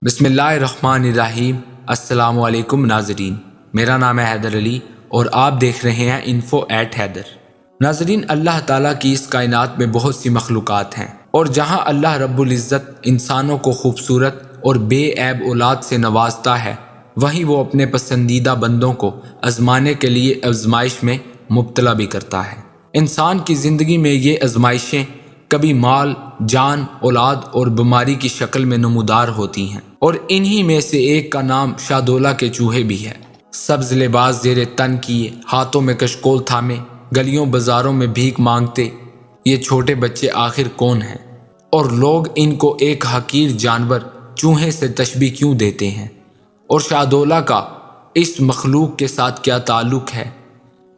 बिस्मिल्लाहिर्रहमानिर्रहीम। अस्सलाम वालेकुम नाजरीन, मेरा नाम है हैदर अली और आप देख रहे हैं info@हैदर। नाजरीन, अल्लाह ताला की इस कायनात में बहुत सी मखलूक़ात हैं और जहां अल्लाह रब्बुल इज़्ज़त इंसानों को खूबसूरत और बेऐब औलाद से नवाजता है, वहीं वो अपने पसंदीदा बंदों को आजमाने के लिए आजमाइश में मुब्तला भी करता है। इंसान की ज़िंदगी में ये आजमाइशें कभी माल, जान, औलाद और बीमारी की शक्ल में नमूदार होती हैं और इन्हीं में से एक का नाम शादोला के चूहे भी है। सब्ज लिबास ज़ेरे तन किए, हाथों में कशकोल थामे, गलियों बाजारों में भीख मांगते ये छोटे बच्चे आखिर कौन हैं और लोग इनको एक हकीर जानवर चूहे से तशबीह क्यों देते हैं और शादोला का इस मखलूक के साथ क्या ताल्लुक़ है।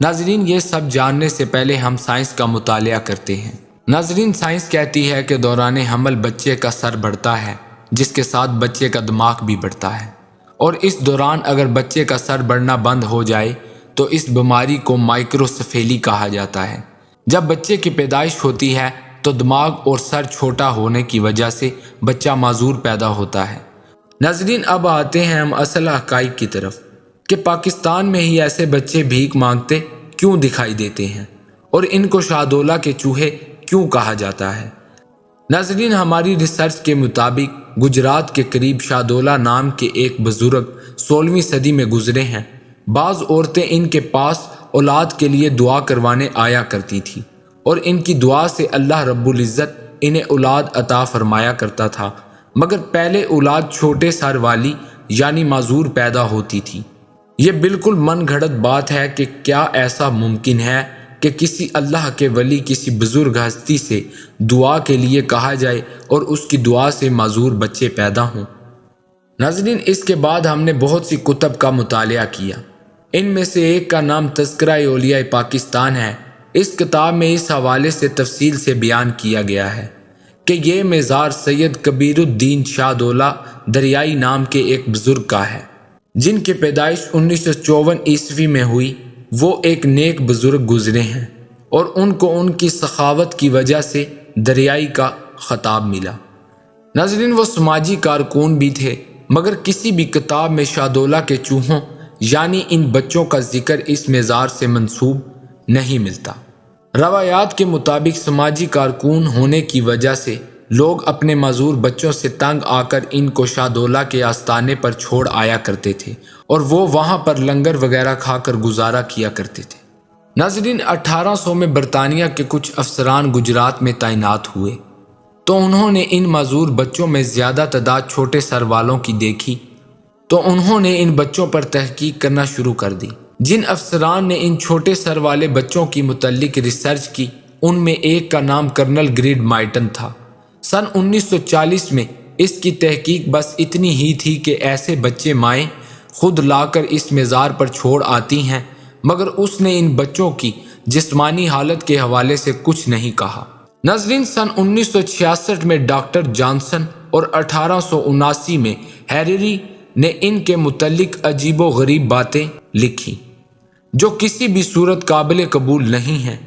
नाजरीन, ये सब जानने से पहले हम साइंस का मुतालिया करते हैं। नाजरीन, साइंस कहती है कि दौरान हमल बच्चे का सर बढ़ता है, जिसके साथ बच्चे का दिमाग भी बढ़ता है और इस दौरान अगर बच्चे का सर बढ़ना बंद हो जाए तो इस बीमारी को माइक्रोसेफेली कहा जाता है। जब बच्चे की पैदाइश होती है तो दिमाग और सर छोटा होने की वजह से बच्चा माजूर पैदा होता है। नाजरीन, अब आते हैं हम असल हक़ाइक़ की तरफ कि पाकिस्तान में ही ऐसे बच्चे भीख मांगते क्यों दिखाई देते हैं और इनको शादोला के चूहे क्यों कहा जाता है। नाजरीन, हमारी रिसर्च के मुताबिक गुजरात के करीब शादोला नाम के एक बुजुर्ग 16वीं सदी में गुजरे हैं। बाज़ औरतें इनके पास औलाद के लिए दुआ करवाने आया करती थी और इनकी दुआ से अल्लाह रब्बुल इज़्ज़त इन्हें औलाद अता फरमाया करता था, मगर पहले औलाद छोटे सर वाली यानी माजूर पैदा होती थी। ये बिल्कुल मन घड़त बात है कि क्या ऐसा मुमकिन है कि किसी अल्लाह के वली किसी बुजुर्ग हस्ती से दुआ के लिए कहा जाए और उसकी दुआ से माजूर बच्चे पैदा हों। नाज़रीन, इसके बाद हमने बहुत सी कुतब का मुतालिया किया। इनमें से एक का नाम तज़किरा औलिया पाकिस्तान है। इस किताब में इस हवाले से तफसील से बयान किया गया है कि ये मज़ार सैयद कबीरुद्दीन शाहदौला दरियाई नाम के एक बुजुर्ग का है, जिनकी पैदाइश 1954 ईस्वी में हुई। वो एक नेक बुजुर्ग गुजरे हैं और उनको उनकी सखावत की वजह से दरियाई का खिताब मिला। नाज़रीन, वो समाजी कारकुन भी थे, मगर किसी भी किताब में शादोला के चूहों यानी इन बच्चों का जिक्र इस मज़ार से मंसूब नहीं मिलता। रवायात के मुताबिक समाजी कारकुन होने की वजह से लोग अपने माजूर बच्चों से तंग आकर इनको शादोला के आस्ताने पर छोड़ आया करते थे और वो वहाँ पर लंगर वगैरह खाकर गुजारा किया करते थे। नाज़रीन, 1800 में बरतानिया के कुछ अफसरान गुजरात में तैनात हुए तो उन्होंने इन माजूर बच्चों में ज़्यादा तादाद छोटे सर वालों की देखी तो उन्होंने इन बच्चों पर तहकीक करना शुरू कर दी। जिन अफसरान ने इन छोटे सर वाले बच्चों की मुतल्लिक रिसर्च की, उनमें एक का नाम कर्नल ग्रीड माइटन था। सन 1940 में इसकी तहकीक बस इतनी ही थी कि ऐसे बच्चे माएँ खुद लाकर इस मज़ार पर छोड़ आती हैं, मगर उसने इन बच्चों की जिस्मानी हालत के हवाले से कुछ नहीं कहा। नाज़रीन, सन 1966 में डॉक्टर जॉनसन और 1879 में हैरिरी ने इनके मुतल्लिक अजीबो गरीब बातें लिखी जो किसी भी सूरत काबिल कबूल नहीं हैं।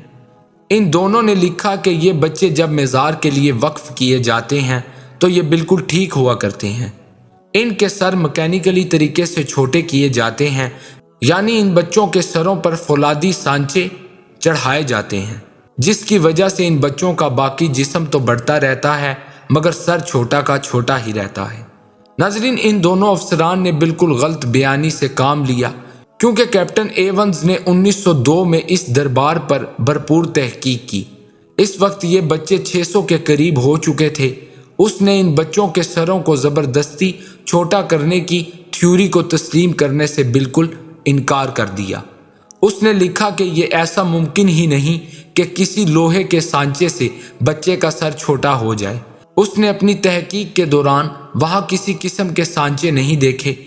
इन दोनों ने लिखा कि ये बच्चे जब मज़ार के लिए वक्फ किए जाते हैं तो ये बिल्कुल ठीक हुआ करते हैं। इनके सर मैकेनिकली तरीके से छोटे किए जाते हैं, यानी इन बच्चों के सरों पर फौलादी सांचे चढ़ाए जाते हैं, जिसकी वजह से इन बच्चों का बाकी जिस्म तो बढ़ता रहता है मगर सर छोटा का छोटा ही रहता है। नाज़रीन, इन दोनों अफसरान ने बिल्कुल गलत बयानी से काम लिया, क्योंकि कैप्टन एवंस ने 1902 में इस दरबार पर भरपूर तहकीक की। इस वक्त ये बच्चे 600 के करीब हो चुके थे। उसने इन बच्चों के सरों को ज़बरदस्ती छोटा करने की थ्योरी को तस्लीम करने से बिल्कुल इनकार कर दिया। उसने लिखा कि ये ऐसा मुमकिन ही नहीं कि किसी लोहे के सांचे से बच्चे का सर छोटा हो जाए। उसने अपनी तहकीक के दौरान वहाँ किसी किस्म के सांचे नहीं देखे।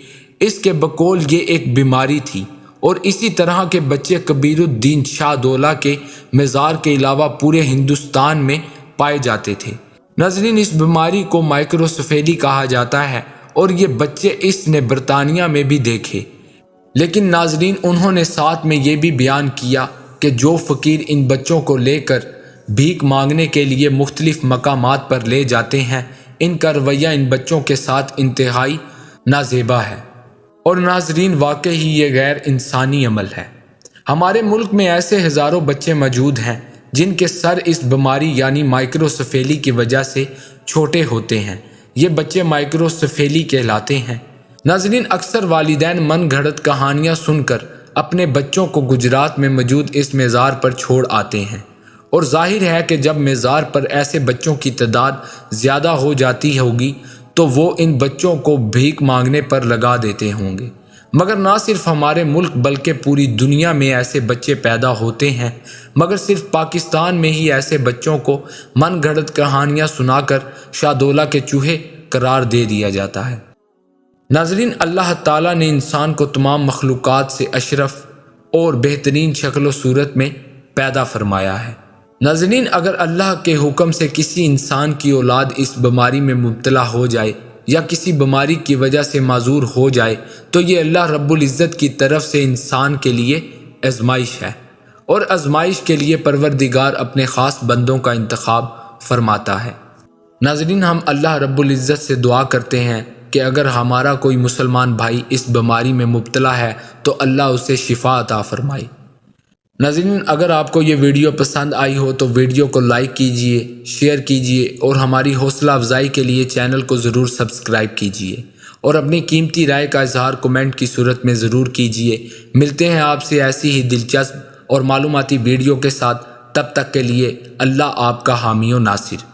इसके बकौल ये एक बीमारी थी और इसी तरह के बच्चे कबीरुद्दीन शाहदौला के मज़ार के अलावा पूरे हिंदुस्तान में पाए जाते थे। नाज़रीन, इस बीमारी को माइक्रोसेफेली कहा जाता है और ये बच्चे इसने बरतानिया में भी देखे। लेकिन नाज़रीन, उन्होंने साथ में ये भी बयान किया कि जो फ़कीर इन बच्चों को लेकर भीख मांगने के लिए मुख्तलिफ मकामात पर ले जाते हैं, ان کا رویہ ان بچوں کے ساتھ انتہائی نازیبا ہے، اور ناظرین واقعی ہی یہ غیر انسانی عمل ہے۔ ہمارے ملک میں ایسے ہزاروں بچے موجود ہیں جن کے سر اس بیماری یعنی مائکروسیفیلی کی وجہ سے چھوٹے ہوتے ہیں۔ یہ بچے مائکروسیفیلی کہلاتے ہیں۔ ناظرین، اکثر والدین من گھڑت کہانیاں سن کر اپنے بچوں کو گجرات میں موجود اس مزار پر چھوڑ آتے ہیں، اور ظاہر ہے کہ جب مزار پر ایسے بچوں کی تعداد زیادہ ہو جاتی ہوگی تو وہ ان بچوں کو بھیک مانگنے پر لگا دیتے ہوں گے۔ مگر نہ صرف ہمارے ملک بلکہ پوری دنیا میں ایسے بچے پیدا ہوتے ہیں، مگر صرف پاکستان میں ہی ایسے بچوں کو من گھڑت کہانیاں سنا کر شاہدولہ کے چوہے قرار دے دیا جاتا ہے۔ ناظرین، اللہ تعالیٰ نے انسان کو تمام مخلوقات سے اشرف اور بہترین شکل و صورت میں پیدا فرمایا ہے۔ ناظرین، اگر اللہ کے حکم سے کسی انسان کی اولاد اس بیماری میں مبتلا ہو جائے یا کسی بیماری کی وجہ سے معذور ہو جائے تو یہ اللہ رب العزت کی طرف سے انسان کے لیے آزمائش ہے، اور آزمائش کے لیے پروردگار اپنے خاص بندوں کا انتخاب فرماتا ہے۔ ناظرین، ہم اللہ رب العزت سے دعا کرتے ہیں کہ اگر ہمارا کوئی مسلمان بھائی اس بیماری میں مبتلا ہے تو اللہ اسے شفا عطا فرمائے۔ ناظرین، اگر آپ کو یہ ویڈیو پسند آئی ہو تو ویڈیو کو لائک کیجئے، شیئر کیجئے، اور ہماری حوصلہ افزائی کے لیے چینل کو ضرور سبسکرائب کیجئے، اور اپنی قیمتی رائے کا اظہار کمنٹ کی صورت میں ضرور کیجئے۔ ملتے ہیں آپ سے ایسی ہی دلچسپ اور معلوماتی ویڈیو کے ساتھ، تب تک کے لیے اللہ آپ کا حامی و ناصر۔